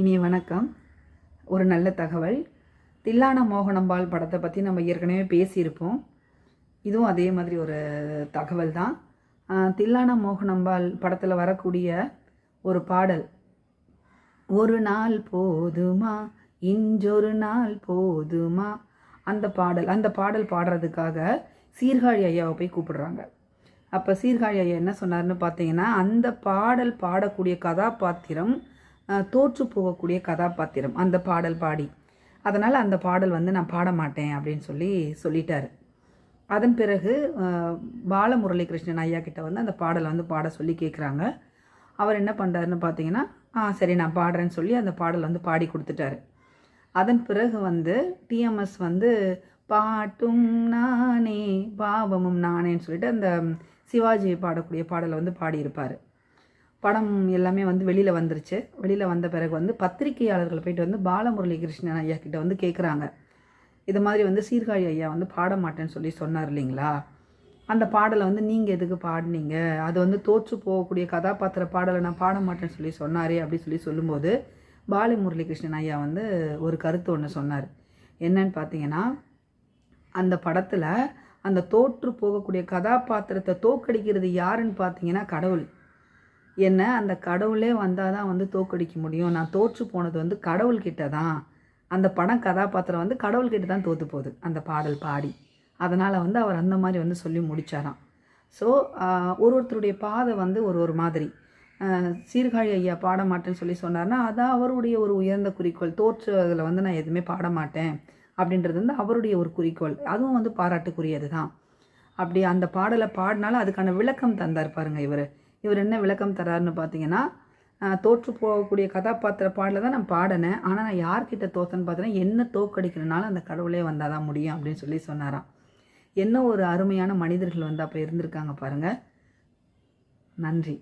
இனிய வணக்கம். ஒரு நல்ல தகவல். தில்லானா மோகனம்பாள் படத்தை பற்றி நம்ம ஏற்கனவே பேசியிருப்போம். இதுவும் அதே மாதிரி ஒரு தகவல் தான். தில்லானா மோகனம்பாள் படத்தில் வரக்கூடிய ஒரு பாடல், ஒரு நாள் போதுமா இன்றொரு நாள் போதுமா, அந்த பாடல் பாடுறதுக்காக சீர்காழி ஐயாவை போய் கூப்பிடுறாங்க. அப்போ சீர்காழி ஐயா என்ன சொன்னார்னு பார்த்தீங்கன்னா, அந்த பாடல் பாடக்கூடிய கதாபாத்திரம் தோற்று போகக்கூடிய கதாபாத்திரம் அந்த பாடல் பாடி, அதனால் அந்த பாடல் நான் பாட மாட்டேன் அப்படின்னு சொல்லிட்டார். அதன் பிறகு பாலமுரளிகிருஷ்ணன் ஐயா கிட்ட அந்த பாடலை பாட சொல்லி கேட்குறாங்க. அவர் என்ன பண்ணுறாருன்னு பார்த்தீங்கன்னா, சரி நான் பாடுறேன்னு சொல்லி அந்த பாடல் பாடி கொடுத்துட்டாரு. அதன் பிறகு டிஎம்எஸ் பாட்டும் நானே பாவமும் நானேன்னு சொல்லிட்டு அந்த சிவாஜி பாடக்கூடிய பாடலை பாடியிருப்பார். படம் எல்லாமே வெளியில் வந்துருச்சு. வெளியில் வந்த பிறகு பத்திரிகையாளர்கள் போயிட்டு பாலமுரளிகிருஷ்ணன் ஐயா கிட்ட கேட்குறாங்க, இது மாதிரி சீர்காழி ஐயா பாட மாட்டேன்னு சொன்னார் இல்லைங்களா, அந்த பாடலை நீங்கள் எதுக்கு பாடினீங்க, அது தோற்று போகக்கூடிய கதாபாத்திர பாடலை நான் பாட மாட்டேன்னு சொன்னாரே அப்படி சொல்லும்போது பாலமுரளிகிருஷ்ணன் ஐயா ஒரு கருத்து ஒன்று சொன்னார். என்னன்னு பார்த்தீங்கன்னா, அந்த படத்தில் அந்த தோற்று போகக்கூடிய கதாபாத்திரத்தை தோக்கடிக்கிறது யாருன்னு பார்த்தீங்கன்னா கடவுள். என்ன அந்த கடவுளே வந்தால் தான் தோக்கடிக்க முடியும். நான் தோற்று போனது கடவுள்கிட்ட தான். அந்த படம் கதாபாத்திரம் கடவுள்கிட்ட தான் தோற்று போகுது அந்த பாடல் பாடி. அதனால் அவர் அந்த மாதிரி சொல்லி முடித்தாராம். ஸோ ஒருத்தருடைய பாதை ஒரு மாதிரி. சீர்காழி ஐயா பாட மாட்டேன்னு சொன்னார்னா அதான் அவருடைய ஒரு உயர்ந்த குறிக்கோள். தோற்றதில் நான் எதுவுமே பாட மாட்டேன் அப்படின்றது அவருடைய ஒரு குறிக்கோள். அதுவும் பாராட்டுக்குரியது தான். அப்படி அந்த பாடலை பாடினாலும் அதுக்கான விளக்கம் தந்தார் பாருங்கள் இவர் என்ன விளக்கம் தராருன்னு பார்த்தீங்கன்னா, தோற்று போகக்கூடிய கதாபாத்திர பாடலை தான் நான் பாடினேன், ஆனால் நான் யார்கிட்ட தோத்தேன்னு பார்த்தீங்கன்னா என்ன தோக்கடிக்கிறனால அந்த கடவுளே வந்தால் தான் முடியும் அப்படின்னு சொன்னாராம். என்ன ஒரு அருமையான மனிதர்கள் அப்போ இருந்திருக்காங்க பாருங்கள். நன்றி.